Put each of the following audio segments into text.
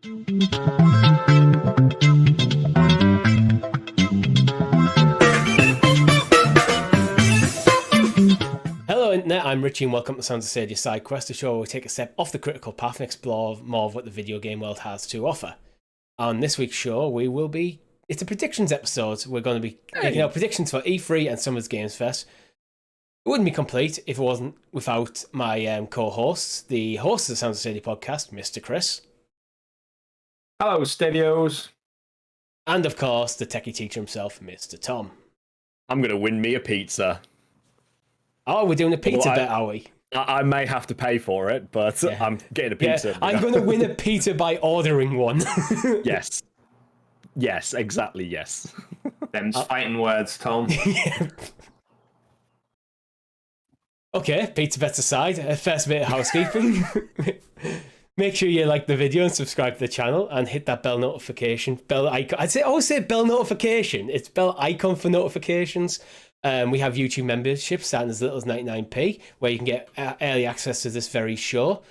Hello Internet, I'm Richie and welcome to Sounds of Stadia SideQuest, a show where we take a step off the critical path and explore more of what the video game world has to offer. On this week's show, it's a predictions episode. We're going to be making our predictions for E3 and Summer's Games Fest. It wouldn't be complete if it wasn't without my co-hosts, the host of the Sounds of Stadia podcast, Mr. Chris. Hello, Stadios. And of course, the techie teacher himself, Mr. Tom. I'm going to win me a pizza. Oh, we're doing a pizza bet, are we? I may have to pay for it, but yeah. I'm getting a pizza. Yeah, I'm going to win a pizza by ordering one. Yes. Yes, exactly, yes. Them's fighting words, Tom. Yeah. Okay, pizza bets aside, first bit of housekeeping. Make sure you like the video and subscribe to the channel and hit that bell notification. Bell icon. Always say bell notification. It's bell icon for notifications. We have YouTube memberships starting as little as 99p, where you can get early access to this very show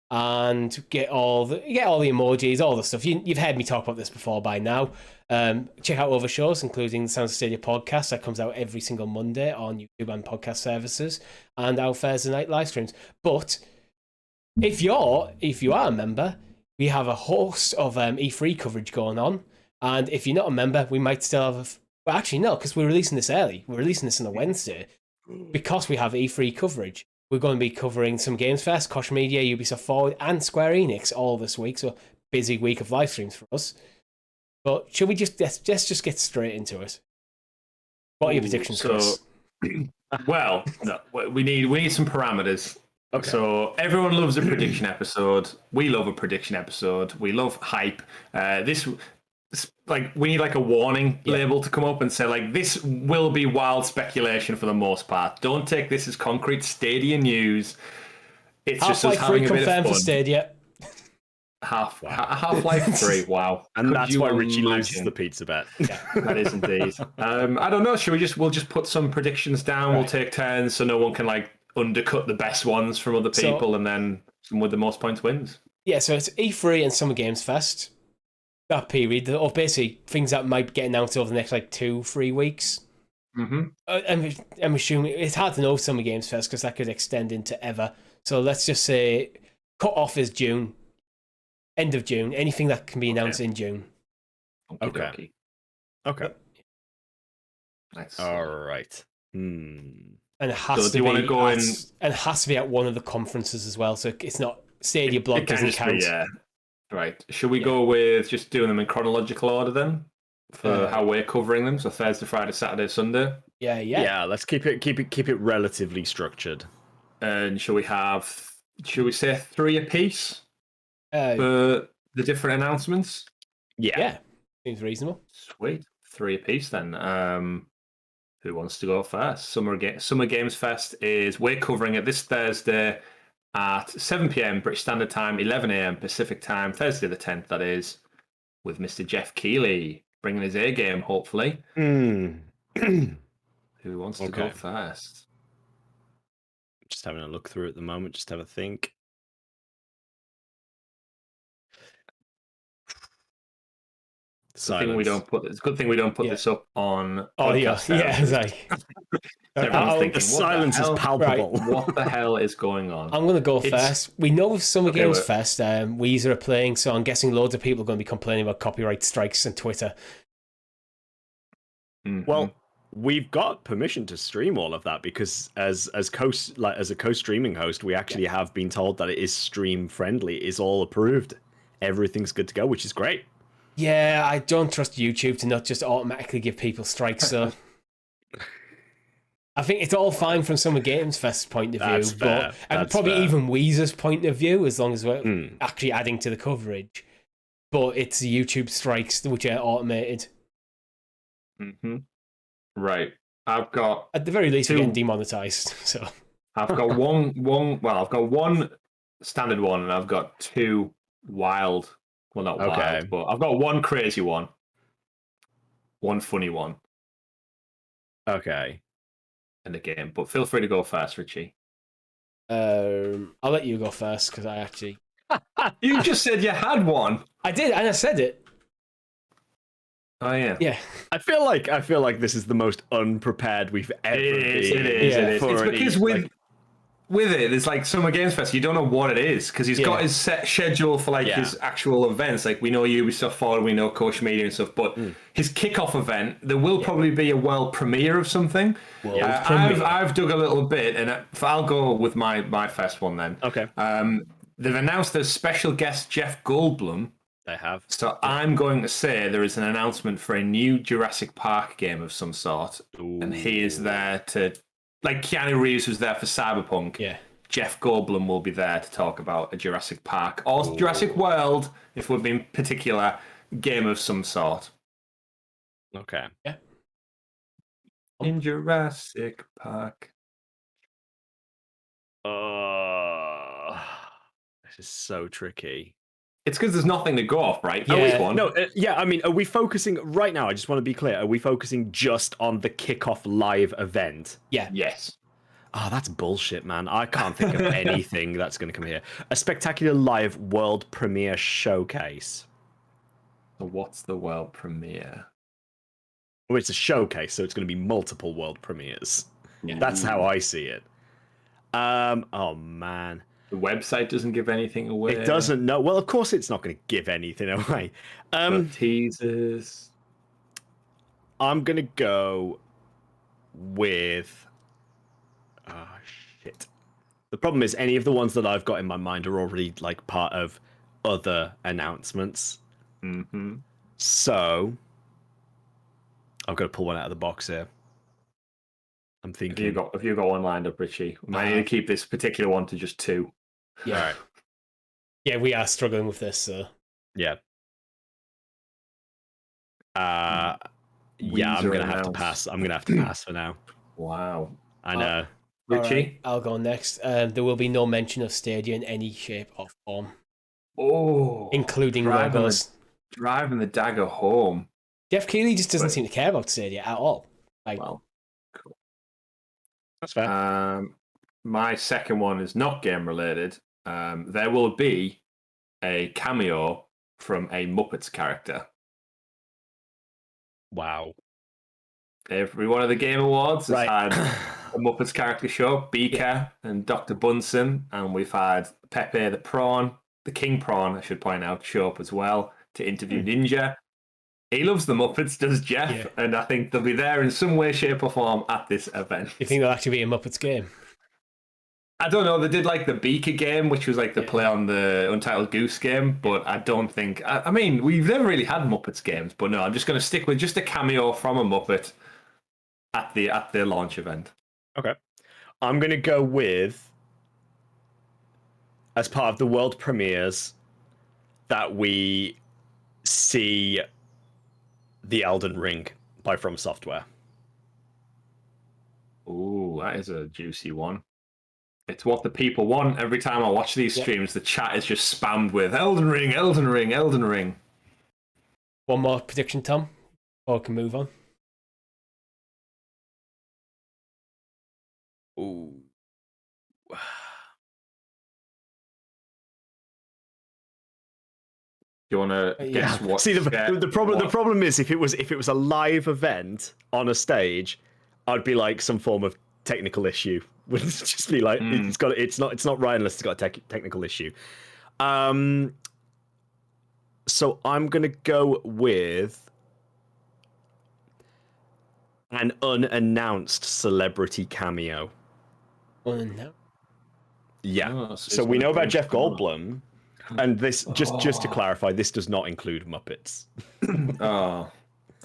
and get all the emojis, all the stuff. You've heard me talk about this before by now. Check out other shows, including the Sounds of Stadia podcast that comes out every single Monday on YouTube and podcast services, and our Thursday night live streams. But if you are a member, we have a host of E3 coverage going on, and if you're not a member, we might still have. Well, actually, no, because we're releasing this early. We're releasing this on a Wednesday. Because we have E3 coverage, we're going to be covering some Games Fest, Koch Media, Ubisoft Forward, and Square Enix all this week. So, busy week of live streams for us. But should we let's just get straight into it? What are your predictions, Chris? Well, no, we need some parameters. Okay. So everyone loves a prediction episode. We love a prediction episode. We love hype. We need like a warning label to come up and say like this will be wild speculation for the most part. Don't take this as concrete Stadia news. It's just us having a bit of fun. For Stadia. Half-Life 3. Wow, and that's why Richie loses the pizza bet. Yeah, that is indeed. I don't know. We'll just put some predictions down. Right. We'll take turns so no one can like undercut the best ones from other people, and then someone with the most points wins. Yeah. So it's E3 and Summer Games Fest. That period, or basically things that might get announced over the next like 2-3 weeks. Mm-hmm. I'm assuming it's hard to know Summer Games Fest because that could extend into ever. So let's just say cut off is June, end of June. Anything that can be announced in June. Okay. Nice. All right. And it has to be. And it has to be at one of the conferences as well. So it's not Stadia Blog doesn't count. Yeah. Right. Should we go with just doing them in chronological order then, for how we're covering them? So Thursday, Friday, Saturday, Sunday. Yeah. Yeah. Let's keep it relatively structured. And should we say 3 apiece for the different announcements? Yeah. Seems reasonable. Sweet. 3 apiece then. Who wants to go first? Summer Games Fest we're covering it this Thursday at 7 p.m. British Standard Time, 11 a.m. Pacific Time, Thursday the 10th, that is, with Mr. Jeff Keighley bringing his A game, hopefully. Who wants to go first? Just having a look through at the moment, just have a think. It's a good thing we don't put this up on. Oh yeah, it's like everyone's thinking, the silence is palpable. Right, what the hell is going on? I'm going to go first. We know with Summer Games Fest, Weezer are playing, so I'm guessing loads of people are going to be complaining about copyright strikes on Twitter. Mm-hmm. Well, we've got permission to stream all of that because as a co-streaming host, we actually have been told that it is stream friendly, is all approved. Everything's good to go, which is great. Yeah, I don't trust YouTube to not just automatically give people strikes, so I think it's all fine from Summer Games Fest's point of view, and probably even Weezer's point of view, as long as we're actually adding to the coverage. But it's the YouTube strikes which are automated. Mm-hmm. Right. I've got at the very least we're getting demonetized. So I've got one. Well, I've got one standard one, and I've got 2 wild. Well, not wild, but I've got 1 crazy one, 1 funny one. Okay. In the game, but feel free to go first, Richie. I'll let you go first because I actually You just said you had one. I did, and I said it. Oh yeah. Yeah. I feel like this is the most unprepared we've ever been. Yeah. It's because with it, it's like Summer Games Fest. You don't know what it is because he's got his set schedule for his actual events. Like we know Ubisoft Forward, we know Coach Media and stuff, but his kickoff event, there will probably be a world premiere of something. I've dug a little bit, and I'll go with my first one then. Okay. They've announced there's special guest Jeff Goldblum. They have. So I'm going to say there is an announcement for a new Jurassic Park game of some sort, and he is there to. Like Keanu Reeves was there for Cyberpunk. Yeah. Jeff Goldblum will be there to talk about a Jurassic Park or Jurassic World, if we're being particular, game of some sort. Okay. Yeah. In Jurassic Park. This is so tricky. It's because there's nothing to go off, right? Yeah. Always one. No, I mean, are we focusing right now? I just want to be clear. Are we focusing just on the kickoff live event? Yeah. Yes. Oh, that's bullshit, man. I can't think of anything that's going to come here. A spectacular live world premiere showcase. So what's the world premiere? Well, it's a showcase, so it's going to be multiple world premieres. Yeah. That's how I see it. Oh man. The website doesn't give anything away. It doesn't know. Well, of course it's not going to give anything away. Teasers. I'm going to go with... Oh, shit. The problem is any of the ones that I've got in my mind are already like part of other announcements. Mm-hmm. So I've got to pull one out of the box here. I'm thinking... Have you got one lined up, Richie? We might need to keep this particular one to just 2. Yeah. All right. Yeah, we are struggling with this, so. Yeah. Yeah, I'm gonna have to pass. I'm gonna have to pass for now. Wow. I know. Richie? Right, I'll go next. There will be no mention of Stadia in any shape or form. Oh. Including logos. Driving the dagger home. Jeff Keighley just doesn't seem to care about Stadia at all. Well, cool. That's fair. My second one is not game related. There will be a cameo from a Muppets character. Wow. Every one of the Game Awards has Right. had a Muppets character show, Beaker and Dr. Bunsen, and we've had Pepe the Prawn, the King Prawn, I should point out, show up as well to interview Ninja. He loves the Muppets, does Jeff, and I think they'll be there in some way, shape, or form at this event. You think there'll actually be a Muppets game? I don't know. They did like the Beaker game, which was like the play on the Untitled Goose game, but I don't think. I mean, we've never really had Muppets games, but no, I'm just going to stick with just a cameo from a Muppet at the launch event. Okay. I'm going to go with, as part of the world premieres, that we see The Elden Ring by From Software. Ooh, that is a juicy one. It's what the people want. Every time I watch these streams, the chat is just spammed with Elden Ring, Elden Ring, Elden Ring. One more prediction, Tom, or we can move on. Ooh. Do you want to guess what? See, the problem is if it was a live event on a stage, I'd be like some form of technical issue. Would just be like it's not right unless it's got a technical issue. So I'm gonna go with an unannounced celebrity cameo. No. Yeah. Oh, so we know about Jeff Goldblum, and this just to clarify, this does not include Muppets. Oh,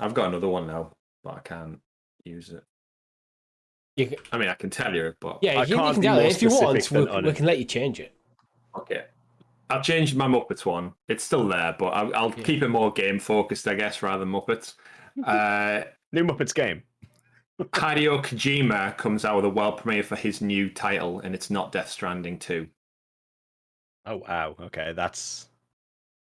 I've got another one now, but I can't use it. I mean, I can tell you, but yeah, you can tell it. If you want, we can let you change it. Okay, I'll change my Muppets one. It's still there, but I'll keep it more game focused, I guess, rather than Muppets. New Muppets game. Hideo Kojima comes out with a world premiere for his new title, and it's not Death Stranding 2. Oh wow, okay, that's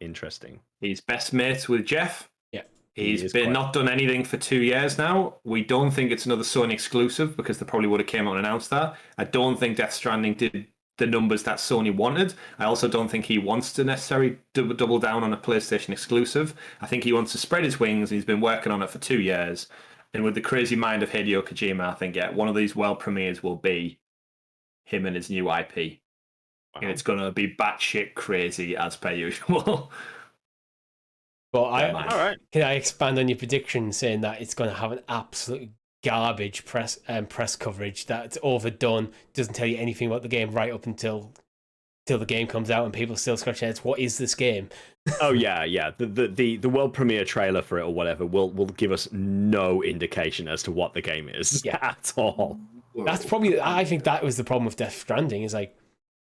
interesting. He's best mates with Jeff. Yeah. He's been not done anything for 2 years now. We don't think it's another Sony exclusive because they probably would have came out and announced that. I don't think Death Stranding did the numbers that Sony wanted. I also don't think he wants to necessarily double down on a PlayStation exclusive. I think he wants to spread his wings, and he's been working on it for 2 years. And with the crazy mind of Hideo Kojima, I think, one of these world premieres will be him and his new IP. Wow. And it's going to be batshit crazy as per usual. But can I expand on your prediction saying that it's going to have an absolute garbage press coverage that's overdone, doesn't tell you anything about the game right up until the game comes out and people still scratch their heads, what is this game? Oh yeah. The world premiere trailer for it or whatever will give us no indication as to what the game is at all. That's probably, I think that was the problem with Death Stranding, is like,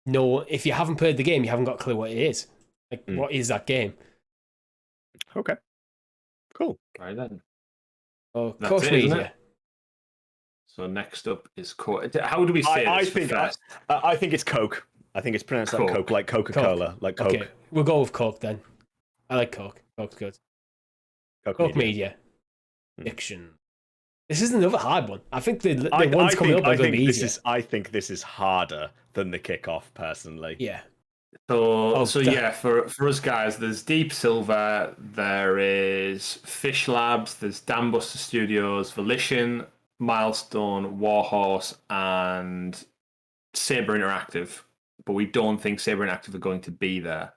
no, if you haven't played the game, you haven't got a clue what it is. Like, what is that game? Okay. Cool. Right then. Oh, Coach Media. So next up is Coke. How do we say I this think first? I think it's Coke. I think it's pronounced like Coke, like Coca-Cola, like Coke. Okay, we'll go with Coke then. I like Coke. Coke's good. Coke Media. Fiction. This is another hard one. I think the ones coming up are going to be easier. I think this is harder than the kickoff, personally. Yeah. For us guys, there's Deep Silver, there is Fish Labs, there's Dambuster Studios, Volition, Milestone, Warhorse, and Saber Interactive. But we don't think Saber Interactive are going to be there.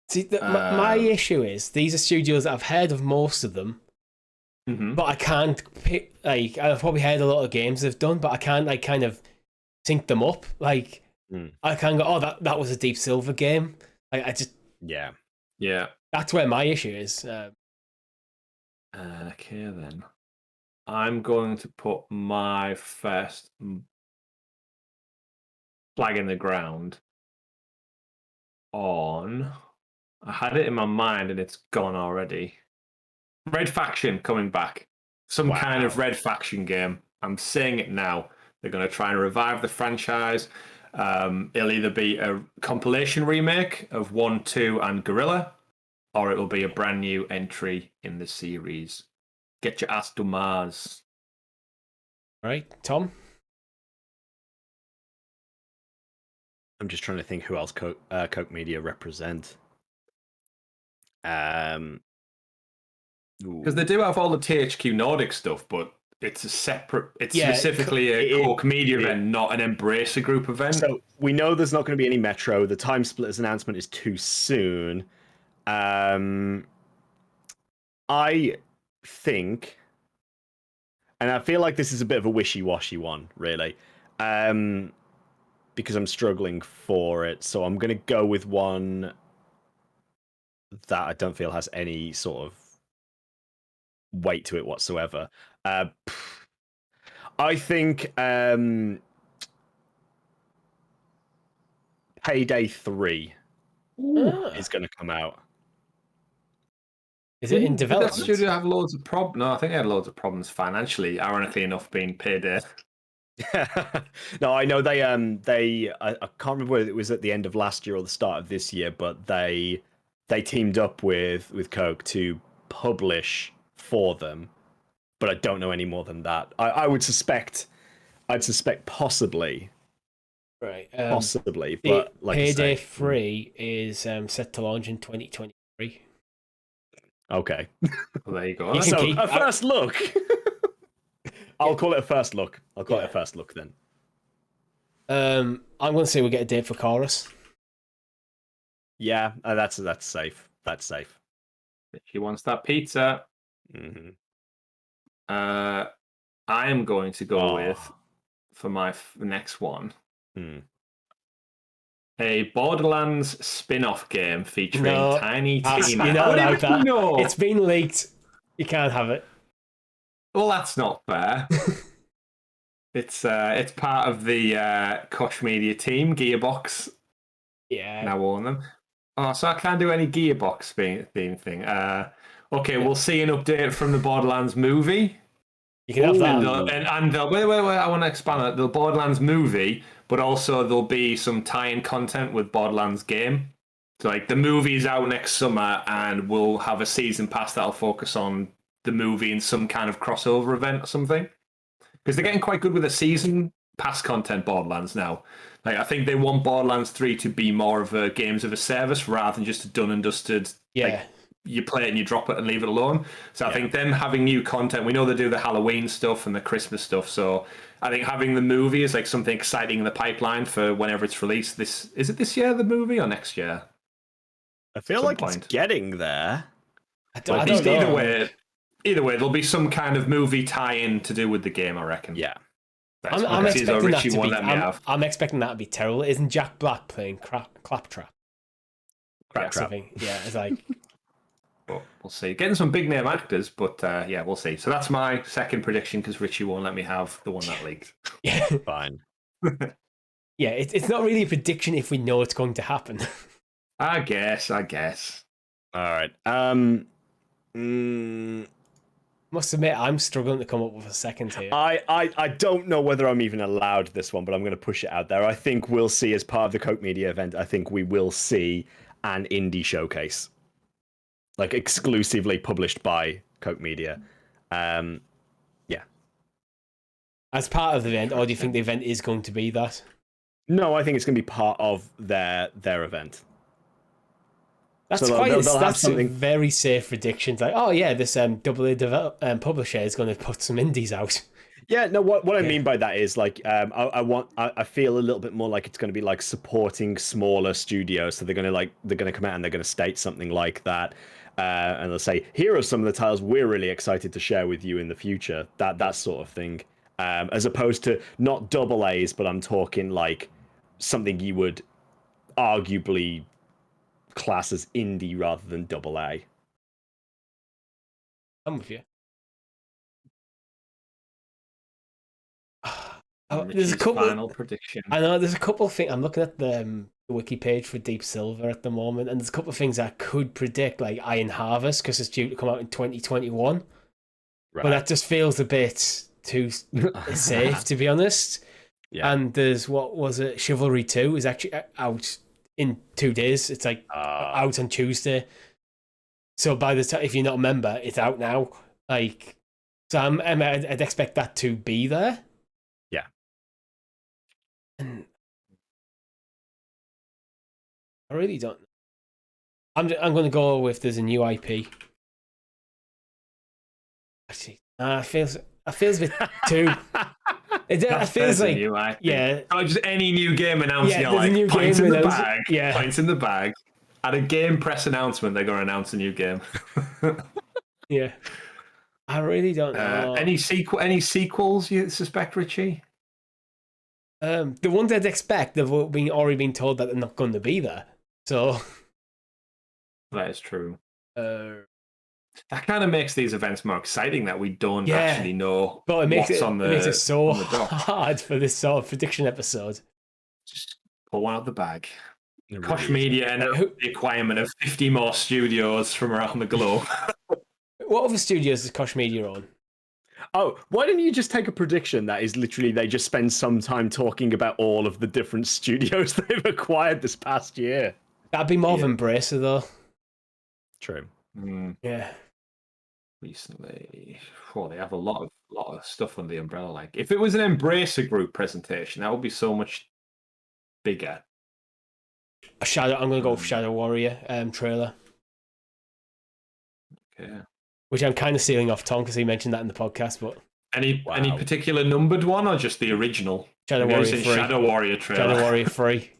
See, my issue is these are studios that I've heard of most of them, but I can't pick. Like, I've probably heard a lot of games they've done, but I can't like kind of sync them up. Like, I can't go, oh, that was a Deep Silver game. Like, I just yeah. That's where my issue is. Okay then, I'm going to put my first flag in the ground on. I had it in my mind and it's gone already. Red Faction coming back. Some kind of Red Faction game. I'm saying it now. They're going to try and revive the franchise. It'll either be a compilation remake of 1, 2, and Guerrilla, or it will be a brand new entry in the series. Get your ass to Mars. Right, Tom? I'm just trying to think who else Coke Media represent. Because they do have all the THQ Nordic stuff, but it's a separate. It's specifically a Coke Media event, not an Embracer Group event. So we know there's not going to be any Metro. The Time Splitters announcement is too soon. I think, and I feel like this is a bit of a wishy-washy one, really, because I'm struggling for it. So I'm going to go with one that I don't feel has any sort of weight to it whatsoever. I think Payday 3 is going to come out. Is it in development? Did that studio have loads of problems? No, I think they had loads of problems financially, ironically enough, being Payday. No, I know they I can't remember whether it was at the end of last year or the start of this year, but they teamed up with Coke to publish for them, but I don't know any more than that. I'd suspect possibly. Right. Possibly, but like Payday 3 is set to launch in 2023. Okay. Well, there you go. So a first look. I'll call it a first look. I'll call it a first look then. I'm going to say we get a date for Chorus. Yeah, that's safe. That's safe. If he wants that pizza. Mm-hmm. I am going to go with, for my next one, a Borderlands spin-off game featuring Tiny Tina. You know about that. No. It's been leaked. You can't have it. Well, that's not fair. It's part of the Koch Media team, Gearbox. Yeah. Now own them. Oh, so I can't do any Gearbox theme thing. Okay, we'll see an update from the Borderlands movie. You can have that. And wait, I want to expand that. The Borderlands movie, but also there'll be some tie-in content with Borderlands game. So, like, the movie is out next summer, and we'll have a season pass that'll focus on the movie in some kind of crossover event or something. Because they're getting quite good with the season past content Borderlands now. Like, I think they want Borderlands 3 to be more of a games of a service rather than just a done and dusted. Yeah. Like, you play it and you drop it and leave it alone. So I think them having new content, we know they do the Halloween stuff and the Christmas stuff. So I think having the movie is like something exciting in the pipeline for whenever it's released. Is it this year, the movie, or next year? I feel like it's getting there. I don't know. Either way, there'll be some kind of movie tie-in to do with the game, I reckon. Yeah. I'm expecting that to be. I'm expecting that to be terrible. Isn't Jack Black playing Claptrap? Something. Yeah, it's like. But we'll see. Getting some big name actors, but yeah, we'll see. So that's my second prediction because Richie won't let me have the one that leaked. Yeah, fine. Yeah, it's not really a prediction if we know it's going to happen. I guess. All right. Must admit, I'm struggling to come up with a second here. I don't know whether I'm even allowed this one, but I'm going to push it out there. I think we'll see, as part of the Coke Media event, I think we will see an indie showcase. Like, exclusively published by Coke Media. Yeah. As part of the event, or do you think the event is going to be that? No, I think it's going to be part of their event. That's that's a very safe prediction. Like, oh yeah, this AA publisher is going to put some indies out. Yeah, no. What I mean by that is, like, I feel a little bit more like it's going to be like supporting smaller studios. So they're going to come out and they're going to state something like that, and they'll say, here are some of the titles we're really excited to share with you in the future. That sort of thing, as opposed to not AA's, but I'm talking like something you would arguably class as indie rather than AA. I'm with you. There's a couple. Final prediction. I know there's a couple of things. I'm looking at the wiki page for Deep Silver at the moment, and there's a couple of things I could predict, like Iron Harvest, because it's due to come out in 2021. Right. But that just feels a bit too safe, to be honest. Yeah. And there's, what was it? Chivalry 2 is actually out in 2 days. It's like out on Tuesday. So by the time, if you're not a member, it's out now. Like, so I'd expect that to be there. Yeah. And I really don't. I'm going to go with there's a new IP. Actually, it feels a bit too. It feels like new IP. Yeah. Oh, just any new game announced. Yeah, like new points game in the bag. Yeah. Points in the bag. At a game press announcement, they're going to announce a new game. Yeah. I really don't know. Any sequels you suspect, Richie? The ones I'd expect, they've already been told that they're not going to be there. So that is true. That kind of makes these events more exciting that we don't actually know. But it makes it so on the dock. hard for this sort of prediction episode. Just pull one out the bag. Koch Media and the requirement of 50 more studios from around the globe. What other studios does Koch Media own? Oh, why don't you just take a prediction that is literally they just spend some time talking about all of the different studios they've acquired this past year? That'd be more of Embracer, though. True. Yeah. Recently, they have a lot of stuff under the umbrella. Like, if it was an Embracer Group presentation, that would be so much bigger. I'm going to go with Shadow Warrior trailer. Okay. Which I'm kind of stealing off Tom because he mentioned that in the podcast. But any particular numbered one or just the original? Shadow Warrior 3. Shadow Warrior trailer. Shadow Warrior 3.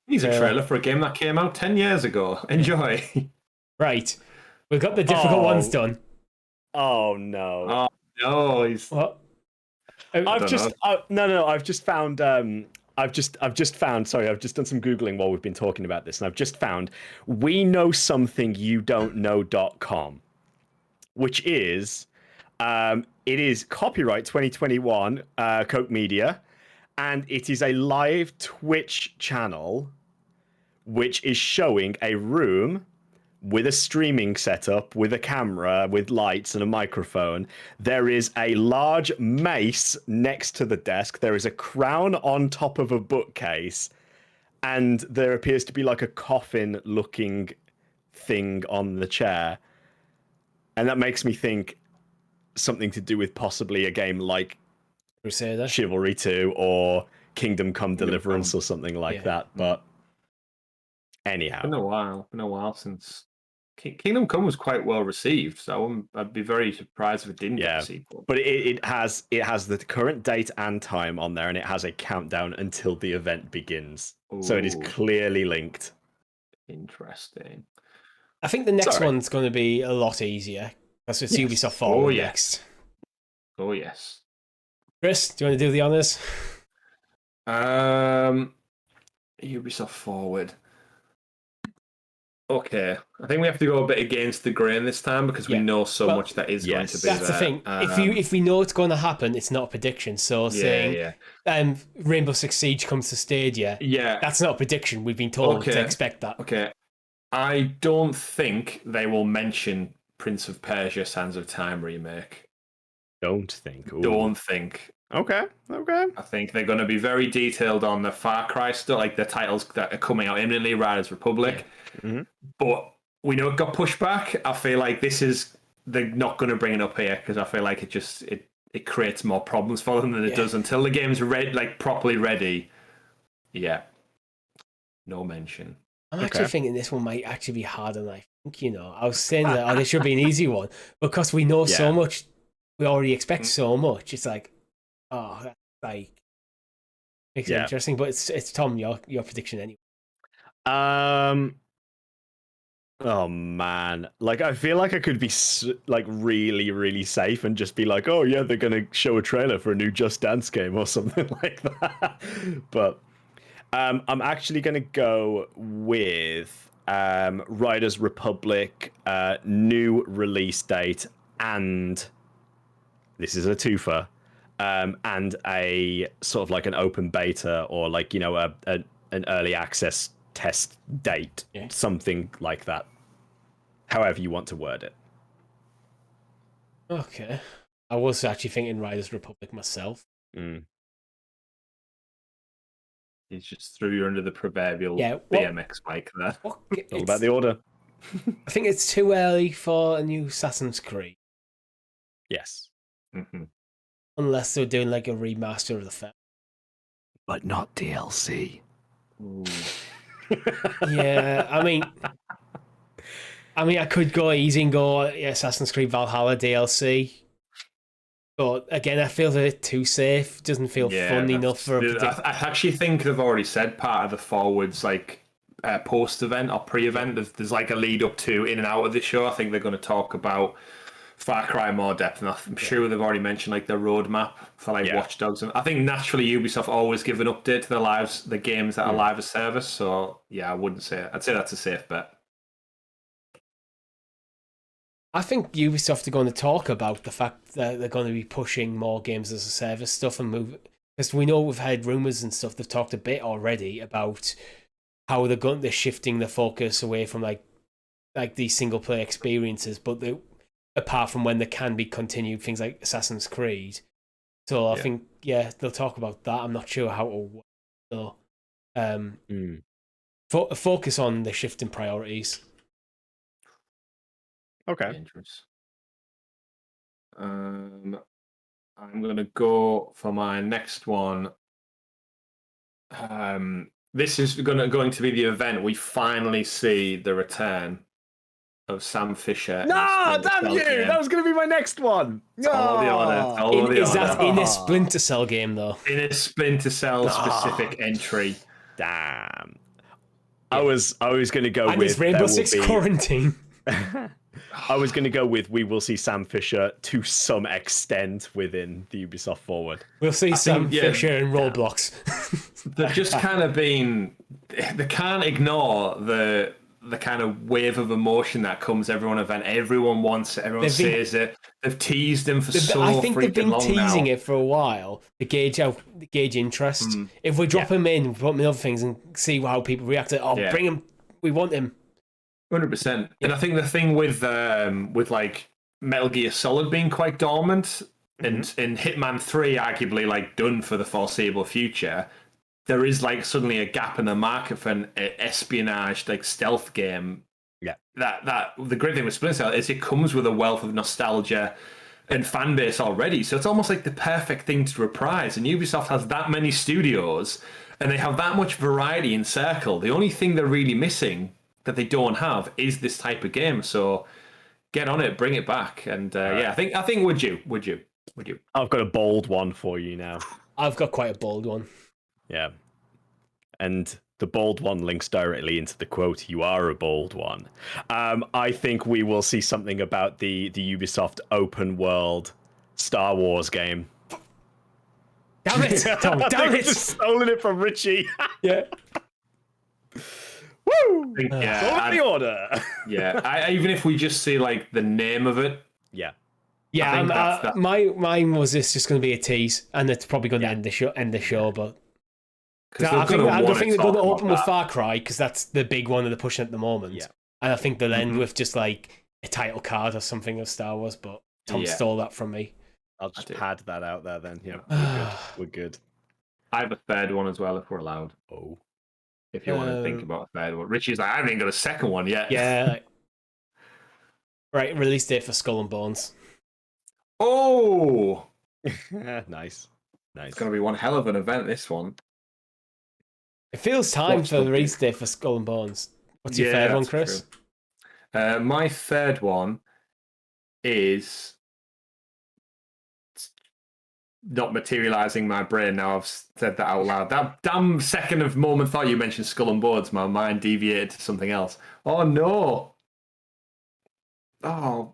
He's a trailer for a game that came out 10 years ago. Enjoy. Right. We've got the difficult ones done. Oh no. Oh no, he's what? I've just found sorry, I've just done some Googling while we've been talking about this, and I've just found we know something you don't know.com, which is it is copyright 2021 Coke Media, and it is a live Twitch channel which is showing a room with a streaming setup, with a camera, with lights and a microphone. There is a large mace next to the desk. There is a crown on top of a bookcase. And there appears to be like a coffin-looking thing on the chair. And that makes me think something to do with possibly a game like Crusader. Chivalry 2 or Kingdom Come Deliverance Come. or something like Yeah. that. But anyhow, Been a while since Kingdom Come was quite well received, so I'd be very surprised if it didn't get a sequel. But it has the current date and time on there, and it has a countdown until the event begins. So it is Ooh. clearly linked. Interesting. I think the next one's going to be a lot easier because it's Ubisoft Forward next. Oh yes. Chris, do you want to do the honors? Ubisoft Forward. Okay, I think we have to go a bit against the grain this time because we know so much that is going to be That's there. the thing. If we know it's going to happen, it's not a prediction. So saying Rainbow Six Siege comes to Stadia, that's not a prediction. We've been told to expect that. Okay, I don't think they will mention Prince of Persia: Sands of Time remake. Don't think. Ooh. Don't think. Okay. I think they're going to be very detailed on the Far Cry stuff, like the titles that are coming out imminently, Riders Republic. Yeah. Mm-hmm. But we know it got pushed back. I feel like they're not going to bring it up here because I feel like it creates more problems for them than it does until the game's properly ready. Yeah. No mention. I'm actually thinking this one might actually be harder than I think, I was saying that, this should be an easy one because we know so much. We already expect so much. It's like, that's like, makes it interesting. But it's Tom, your prediction anyway. Oh man, like I feel like I could be like really, really safe and just be like, oh yeah, they're gonna show a trailer for a new Just Dance game or something like that. But I'm actually gonna go with Riders Republic new release date, and this is a twofer, and a sort of like an open beta or like an early access test date, something like that. However you want to word it. Okay. I was actually thinking Riders Republic myself. Mm. He just threw you under the proverbial BMX bike there. It's all about the order. I think it's too early for a new Assassin's Creed. Yes. Mm-hmm. Unless they're doing like a remaster of the film. But not DLC. Yeah, I mean, I could go easy and go Assassin's Creed Valhalla DLC, but again, I feel that it's too safe. Doesn't feel fun enough for. I actually think they've already said part of the forwards like post event or pre event. There's like a lead up to in and out of the show. I think they're going to talk about Far Cry more depth, and I'm sure they've already mentioned like the roadmap for like Watch Dogs. And I think naturally Ubisoft always give an update to the games that are live as service. So yeah, I'd say that's a safe bet. I think Ubisoft are going to talk about the fact that they're going to be pushing more games as a service stuff and move, because we know we've had rumors and stuff. They've talked a bit already about how they're shifting the focus away from like these single player experiences, but apart from when there can be continued things like Assassin's Creed. So I think they'll talk about that. I'm not sure how it will work. So focus on the shift in priorities. Okay. Dangerous. I'm going to go for my next one. This is going to be the event we finally see the return of Sam Fisher. No, damn you! Game. That was going to be my next one. Is that in a Splinter Cell game, though? In a Splinter Cell specific entry. Damn. I was going to go with... And it's Rainbow Six Quarantine. I was going to go with we will see Sam Fisher to some extent within the Ubisoft Forward. We'll see Sam Fisher in Roblox. They've just kind of been... They can't ignore the kind of wave of emotion that comes every event. Everyone wants it. Everyone says it. They've teased him for so long. I think they've been teasing it for a while to gauge interest. If we drop him in, put him in other things and see how people react to it. Bring him. We want him. 100%. And I think the thing with like Metal Gear Solid being quite dormant and Hitman 3 arguably like done for the foreseeable future, there is like suddenly a gap in the market for an espionage like stealth game. Yeah. That the great thing with Splinter Cell is it comes with a wealth of nostalgia and fan base already. So it's almost like the perfect thing to reprise. And Ubisoft has that many studios and they have that much variety in Circle. The only thing they're really missing that they don't have is this type of game. So get on it, bring it back. And yeah, I think would you? I've got a bold one for you now. I've got quite a bold one. Yeah. And the bold one links directly into the quote, "You are a bold one." I think we will see something about the Ubisoft open world Star Wars game. Damn it, Tom, damn it. Just stolen it from Richie. Yeah. Woo! Yeah, the order. Yeah, even if we just see like the name of it. Yeah. Yeah, mine was this just going to be a tease, and it's probably going to end the show, but I think they're going to open with Far Cry because that's the big one that they're pushing at the moment. Yeah. And I think they'll end with just like a title card or something of Star Wars, but Tom stole that from me. I'll just pad that out there then. Yeah, we're good. I have a third one as well if we're allowed. Oh. If you want to think about a third one. Richie's like, I haven't even got a second one yet. Yeah. Right, release date for Skull and Bones. Oh! Nice. It's going to be one hell of an event, this one. It feels time for the release date for Skull and Bones. What's your third one, Chris? My third one is not materializing my brain now. I've said that out loud. That damn second of moment thought you mentioned Skull and Bones. My mind deviated to something else. Oh no! Oh,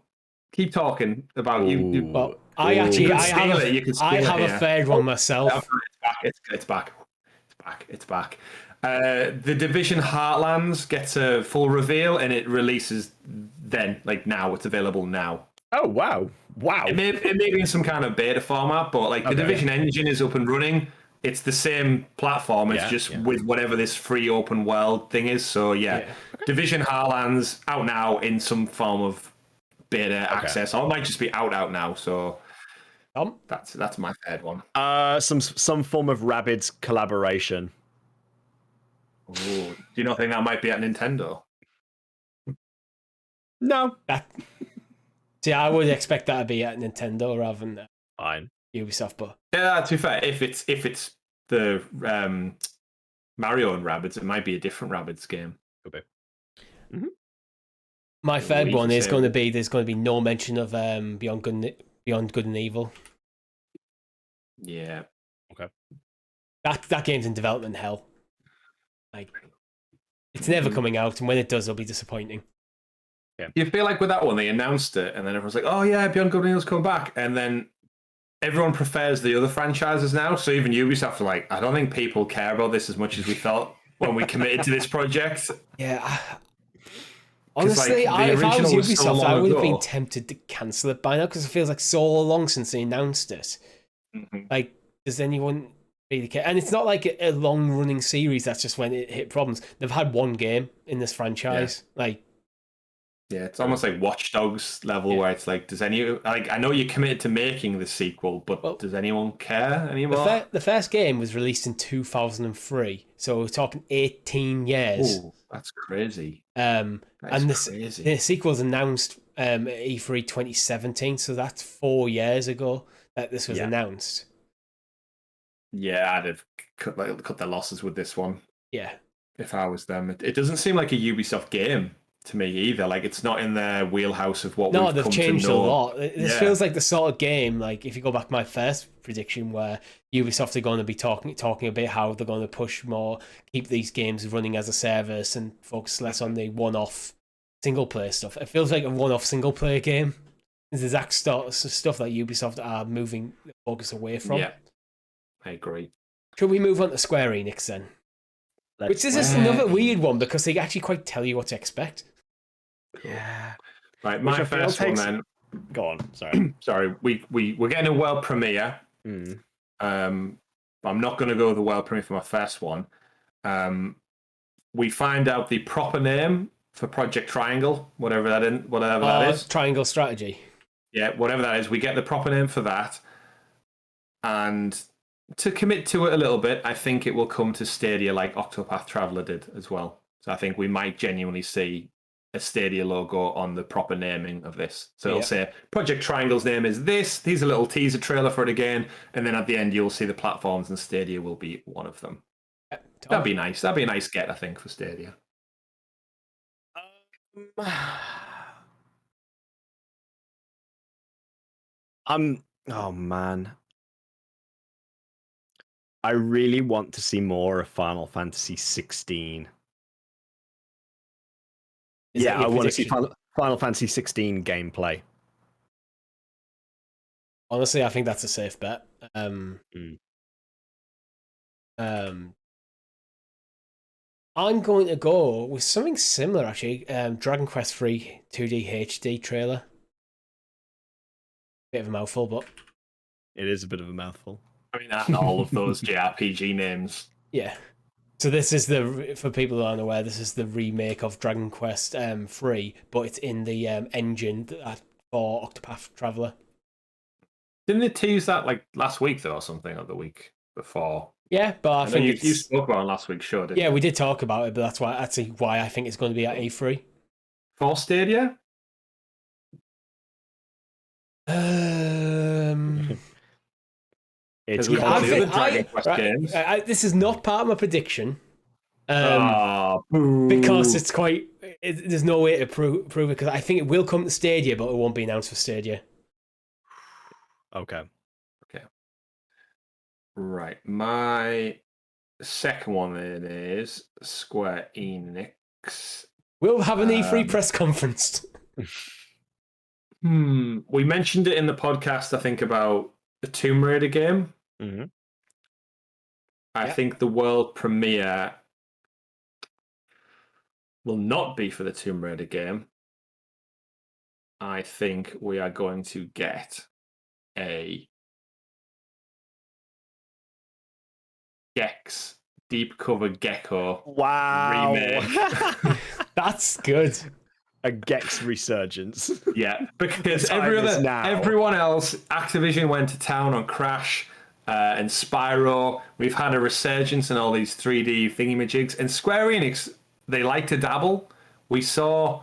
keep talking about you. Well, I have a third one myself. It's back. The Division Heartlands gets a full reveal and it releases then, like now. It's available now. Oh, wow. It may be in some kind of beta format, but like the Division engine is up and running. It's the same platform. It's just with whatever this free open world thing is. So Division Heartlands out now in some form of beta access, or it might just be out now. So that's my third one. Some form of Rabbids collaboration. Ooh, do you not think that might be at Nintendo? No. See, I would expect that to be at Nintendo rather than fine Ubisoft. But yeah, to be fair, if it's the Mario and Rabbids, it might be a different Rabbids game. Could be. Mm-hmm. My third one is going to be there's going to be no mention of Beyond Good and Evil. Yeah. Okay. That game's in development hell. Like, it's never coming out, and when it does, it'll be disappointing. Yeah. You feel like with that one, they announced it, and then everyone's like, "Oh yeah, Beyond Good and Evil's come back," and then everyone prefers the other franchises now. So even Ubisoft are like, "I don't think people care about this as much as we felt when we committed to this project." Yeah. Honestly, if I was Ubisoft, I would have been tempted to cancel it by now because it feels like so long since they announced it. Mm-hmm. Like, does anyone really care? And it's not like a long-running series. That's just when it hit problems. They've had one game in this franchise. Yeah, it's almost like Watch Dogs level where it's like, I know you're committed to making the sequel, but does anyone care anymore? The first game was released in 2003, so we're talking 18 years. Oh, that's crazy. Crazy. The sequel was announced at E3 2017, so that's 4 years ago that this was announced. Yeah, I'd have cut their losses with this one. Yeah. If I was them. It doesn't seem like a Ubisoft game to me either. Like, it's not in their wheelhouse of what we've come to know. No, they've changed a lot. This feels like the sort of game, like, if you go back to my first prediction, where Ubisoft are going to be talking about how they're going to push more, keep these games running as a service and focus less on the one-off single-player stuff. It feels like a one-off single-player game. It's the exact stuff that Ubisoft are moving the focus away from. Yeah, I agree. Should we move on to Square Enix then? Which is just another weird one because they actually quite tell you what to expect. Yeah. Right, my first one then. Go on. Sorry. Sorry. We're getting a world premiere. But I'm not going to go with the world premiere for my first one. We find out the proper name for Project Triangle, whatever that is. Triangle Strategy. Yeah, whatever that is. We get the proper name for that. And to commit to it a little bit, I think it will come to Stadia like Octopath Traveler did as well. So I think we might genuinely see a Stadia logo on the proper naming of this. So it'll Yeah. say Project Triangle's name is this. Here's a little teaser trailer for it again, and then at the end you'll see the platforms, and Stadia will be one of them. Yeah, That'd be nice. That'd be a nice get, I think, for Stadia. Oh man. I really want to see more of Final Fantasy 16. Yeah, I want to see Final Fantasy 16 gameplay. Honestly, I think that's a safe bet. I'm going to go with something similar, actually. Dragon Quest 3 2D HD trailer. Bit of a mouthful, but It is a bit of a mouthful. I mean, and all of those JRPG names. yeah. So this is for people who aren't aware, this is the remake of Dragon Quest 3, but it's in the engine for Octopath Traveler. Didn't they tease that like last week though, or something, or the week before? Yeah, but I think you spoke about it on last week's show, didn't you? Yeah, we did talk about it, but that's why I think it's going to be at E3. For Stadia? It's the other Dragon Quest games. This is not part of my prediction. Boo. Because it's there's no way to prove it, because I think it will come to Stadia, but it won't be announced for Stadia. Okay. Right. My second one then is Square Enix. We'll have an E3 press conference. We mentioned it in the podcast, I think, about the Tomb Raider game. Mm-hmm. I think the world premiere will not be for the Tomb Raider game. I think we are going to get a Gex Deep Cover Gecko remake. That's good. A Gex resurgence. Yeah, because everyone else, Activision went to town on Crash and Spyro. We've had a resurgence in all these 3D thingamajigs. And Square Enix, they like to dabble. We saw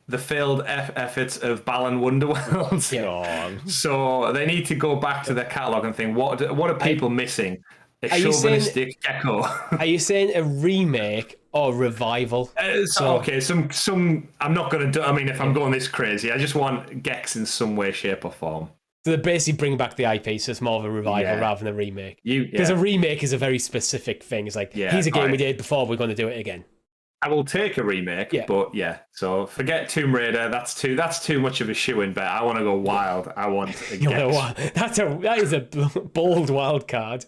the failed efforts of Balan Wonderworld. Yeah. So they need to go back to their catalogue and think, what are people missing? A chauvinistic gecko. Are you saying a remake or revival? Okay, some. I'm not going to do. I mean, if I'm going this crazy, I just want Gex in some way, shape, or form. So they basically bring back the IP, so it's more of a revival rather than a remake. Because a remake is a very specific thing. It's like, here's a game we did before, we're going to do it again. I will take a remake, but yeah. So forget Tomb Raider. That's too much of a shoe-in bet. I want to go wild. I want a Gex. That is a bold wild card.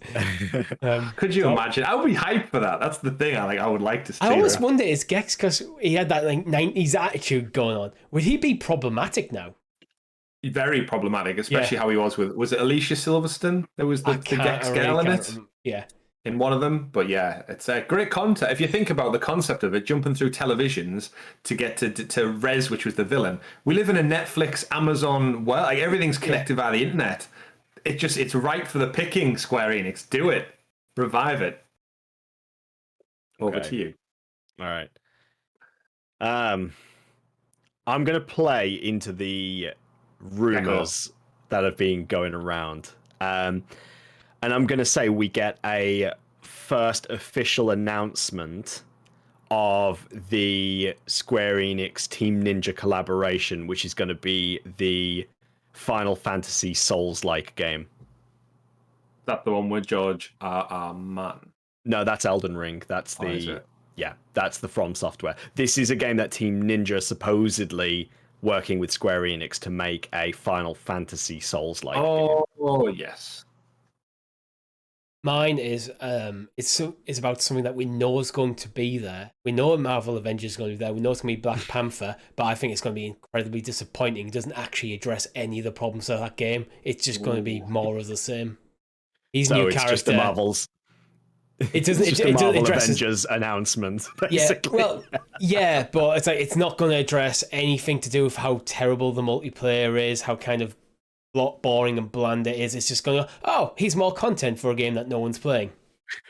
Could you imagine? I would be hyped for that. That's the thing. I would like to see. I always wonder, is Gex, because he had that like 90s attitude going on, would he be problematic now? Very problematic, especially how he was it Alicia Silverstone? There was the Gex girl in it. Yeah. In one of them, but yeah, it's a great concept. If you think about the concept of it, jumping through televisions to get to Rez, which was the villain. We live in a Netflix, Amazon world. Like everything's connected via the internet. It's right for the picking. Square Enix, do it, revive it. Over to you. All right. I'm gonna play into the rumors that have been going around. And I'm going to say we get a first official announcement of the Square Enix Team Ninja collaboration, which is going to be the Final Fantasy Souls-like game. Is that the one with George R.R. Martin? No, that's Elden Ring. That's that's the From Software. This is a game that Team Ninja supposedly working with Square Enix to make a Final Fantasy Souls-like game. Oh, yes. Mine is it's about something that we know is going to be there. We know Marvel Avengers is going to be there. We know it's going to be Black Panther, but I think it's going to be incredibly disappointing. It doesn't actually address any of the problems of that game. It's just going to be more of the same. He's new character. Just the Marvels. It doesn't. It's just the Marvel Avengers announcement. Basically. But it's like it's not going to address anything to do with how terrible the multiplayer is, how kind of boring and bland it is. It's just going to he's more content for a game that no one's playing.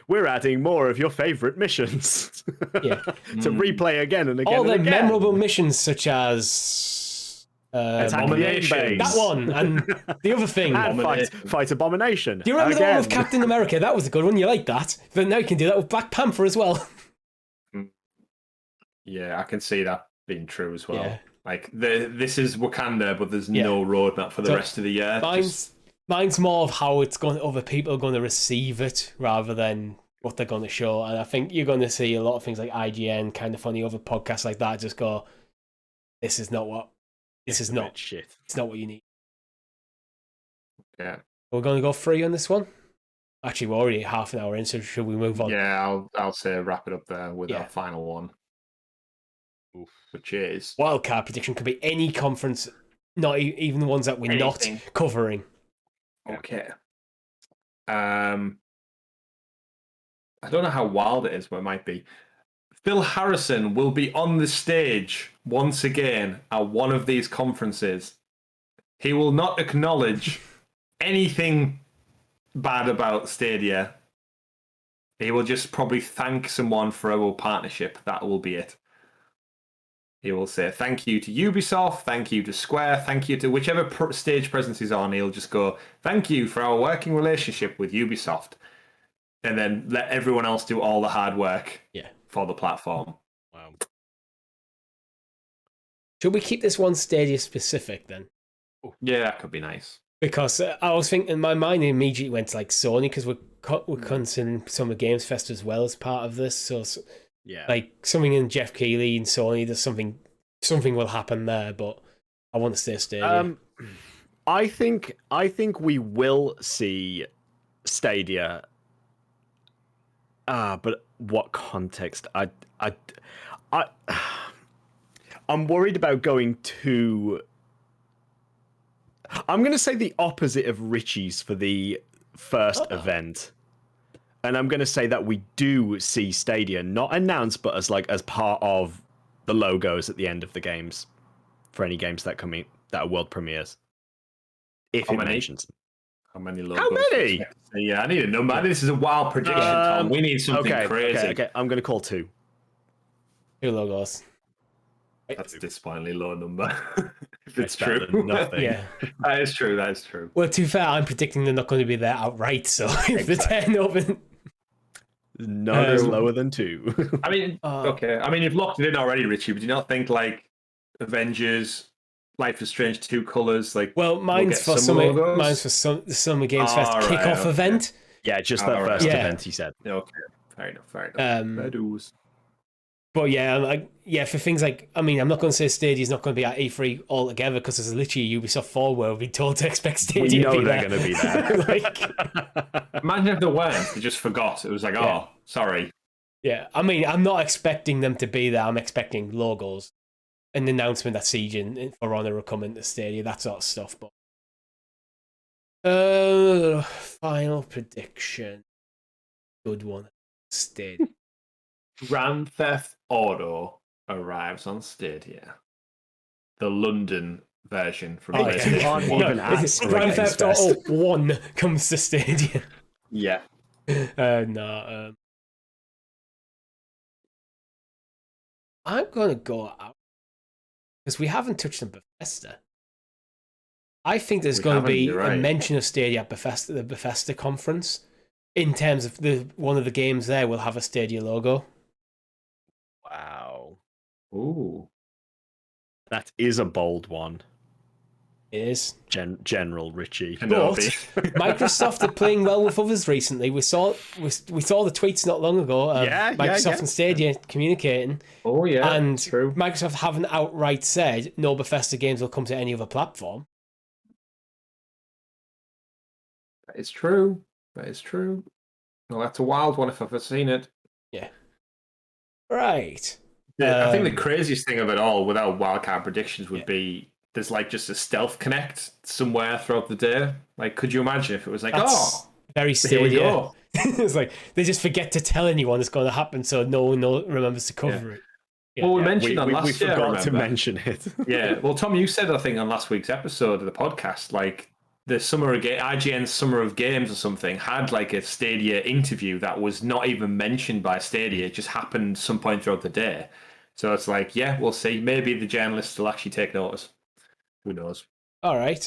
We're adding more of your favorite missions Yeah. to replay again and again. All the and again. memorable missions, such as Attack the aim base. that one and the other thing. And fight Abomination. Do you remember the one with again. Captain America? That was a good one. You like that? But now you can do that with Black Panther as well. Yeah, I can see that being true as well. Yeah. Like this is Wakanda, but there's no roadmap for the rest of the year. Mine's more of how other people are going to receive it rather than what they're going to show. And I think you're going to see a lot of things like IGN, Kind of Funny, other podcasts like that just go, this is not what shit. It's not what you need. Yeah. We're going to go free on this one. Actually, we're already half an hour in, so should we move on? Yeah, I'll say wrap it up there with our final one. Oof. Which is Wildcard prediction could be any conference, not even the ones that we're not covering. okay. I don't know how wild it is, but it might be. Phil Harrison will be on the stage once again at one of these conferences. He will not acknowledge anything bad about Stadia. He will just probably thank someone for our partnership. That will be it. He will say thank you to Ubisoft, thank you to Square, thank you to whichever stage presence he's on. He'll just go, thank you for our working relationship with Ubisoft. And then let everyone else do all the hard work for the platform. Wow. Should we keep this one Stadia specific then? Yeah, that could be nice. Because I was thinking, my mind immediately went to like Sony, because we're considering Summer Games Fest as well as part of this. So like something in Jeff Keighley and Sony, there's something will happen there. But I want to stay Stadia. I think we will see Stadia. But what context? I'm worried about going too. I'm going to say the opposite of Richie's for the first event, and I'm going to say that we do see Stadia not announced, but as part of the logos at the end of the games for any games that are world premieres. If it mentions them. How many logos? How many? Yeah, I need a number. This is a wild prediction, Tom. We need something crazy. Okay. I'm going to call 2. 2 logos. That's a disappointingly low number. If it's better true. than nothing. Yeah. That is true. Well, to be fair, I'm predicting they're not going to be there outright. So if the 10 open, none is lower than 2. I mean, okay. I mean, you've locked it in already, Richie. But do you not think like Avengers, Life is Strange, 2 colors? Like, mine's for the Summer Games Fest kickoff event. Yeah, just that first event. He said. Okay, fair enough. But for things like, I mean, I'm not going to say Stadia's not going to be at E3 altogether, because there's literally a Ubisoft Forward where we've been told to expect Stadia to be there. They're going to be there. Imagine if they weren't. They just forgot. It was like, oh, sorry. Yeah, I mean, I'm not expecting them to be there. I'm expecting logos, an announcement that Siege and For Honor are coming to Stadia, that sort of stuff. But final prediction, good one, Stadia. Grand Theft Auto arrives on Stadia. The London version from PlayStation 1. Grand Theft Auto 1 comes to Stadia. Yeah. No. I'm going to go out, because we haven't touched on Bethesda. I think there's going to be a mention of Stadia at the Bethesda conference. In terms of one of the games there will have a Stadia logo. Wow. Ooh. That is a bold one. It is. General Richie. But Microsoft are playing well with others recently. We saw the tweets not long ago of Microsoft and Stadia communicating. Oh, yeah. And true. Microsoft haven't outright said no Bethesda games will come to any other platform. That is true. Well, that's a wild one if I've ever seen it. Yeah. Right. I think the craziest thing of it all, without wildcard predictions, would be there's like just a stealth connect somewhere throughout the day. Like, could you imagine if it was like, very Stadia. Here we go. It's like they just forget to tell anyone it's going to happen, so no one remembers to cover it. Well, we mentioned on last we year. forgot to mention it. Yeah. Well, Tom, you said, I think, on last week's episode of the podcast, like, the IGN Summer of Games or something had like a Stadia interview that was not even mentioned by Stadia. It just happened some point throughout the day. So it's like, yeah, we'll see. Maybe the journalists will actually take notice. Who knows? All right.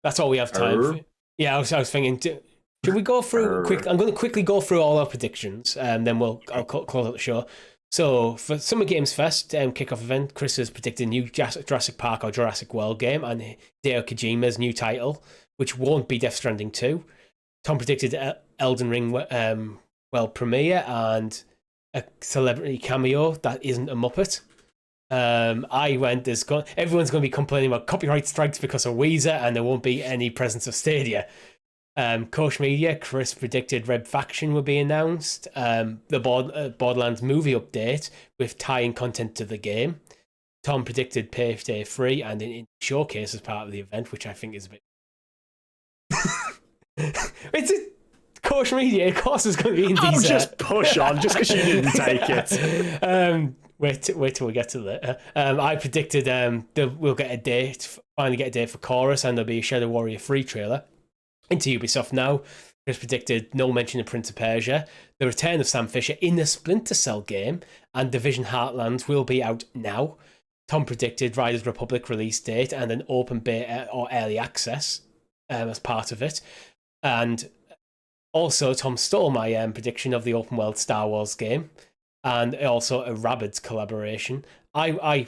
That's all we have time for. Yeah, I was thinking, should we go through quick? I'm going to quickly go through all our predictions, and then I'll close out the show. So for Summer Games Fest kickoff event, Chris has predicted a new Jurassic Park or Jurassic World game and Hideo Kojima's new title, which won't be Death Stranding 2. Tom predicted Elden Ring world premiere and a celebrity cameo that isn't a Muppet. I went, everyone's going to be complaining about copyright strikes because of Weezer, and there won't be any presence of Stadia. Koch Media, Chris predicted Red Faction will be announced. The Borderlands movie update with tie-in content to the game. Tom predicted Payday 3 and an showcase as part of the event, which I think is a bit... It's a Koch Media, of course, is going to be in these... I'll just push on, just because you didn't take it. Wait till we get to that. I predicted we'll finally get a date for Chorus, and there'll be a Shadow Warrior 3 trailer. Into Ubisoft now, Chris predicted no mention of Prince of Persia, the return of Sam Fisher in the Splinter Cell game, and Division Heartlands will be out now. Tom predicted Riders Republic release date and an open beta or early access as part of it. And also, Tom stole my prediction of the open world Star Wars game, and also a Rabbids collaboration. I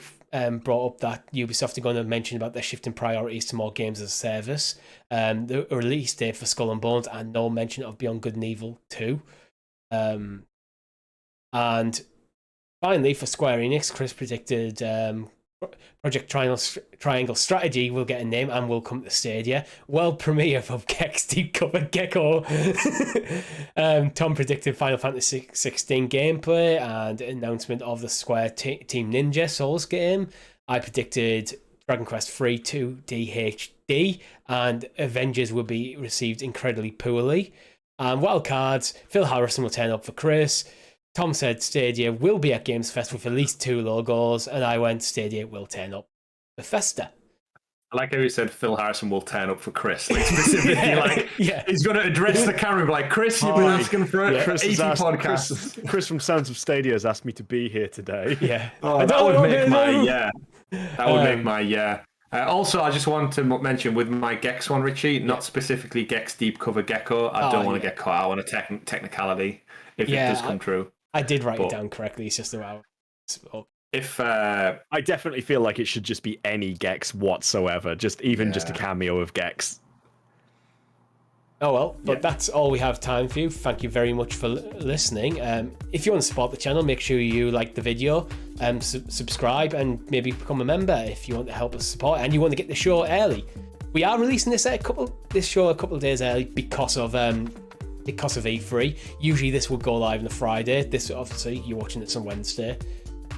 brought up that Ubisoft are going to mention about their shifting priorities to more games as a service. The release date for Skull and Bones, and no mention of Beyond Good and Evil 2. And finally, for Square Enix, Chris predicted Project Triangle Strategy will get a name and will come to Stadia. World premiere of Gex Deep Cover Gecko. Tom predicted Final Fantasy 16 gameplay and announcement of the Square Team Ninja Souls game. I predicted Dragon Quest 3 2D HD and Avengers will be received incredibly poorly. And wildcards, Phil Harrison will turn up for Chris. Tom said Stadia will be at Games Fest with at least 2 logos, and I went Stadia will turn up for Festa. I like how you said Phil Harrison will turn up for Chris. Like specifically, he's going to address the camera and be like, Chris, you've been asking for 80 podcasts. Chris from Sounds of Stadia has asked me to be here today. Yeah. That would make my also, I just want to mention with my Gex one, Richie, not specifically Gex Deep Cover Gecko. I don't want to get caught out on a technicality if it does come true. I did write it down correctly. It's just about I definitely feel like it should just be any Gex whatsoever, just a cameo of Gex. Oh well, but that's all we have time for you. Thank you very much for listening. If you want to support the channel, make sure you like the video, subscribe, and maybe become a member if you want to help us support and you want to get the show early. We are releasing this show a couple of days early because of E3. Usually this would go live on a Friday. This, obviously, you're watching this on Wednesday.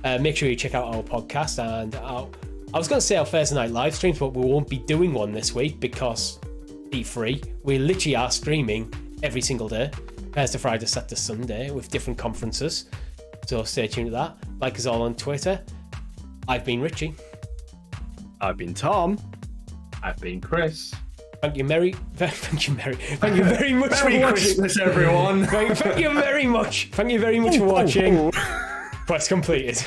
Make sure you check out our podcast and I was going to say our Thursday night live streams, but we won't be doing one this week because E3. We literally are streaming every single day, Thursday, Friday, Saturday, Sunday, with different conferences. So stay tuned to that. Like us all on Twitter. I've been Richie. I've been Tom. I've been Chris. Thank you very much for watching. Merry Christmas, everyone. Thank you very much. Thank you very much for watching. Quest completed.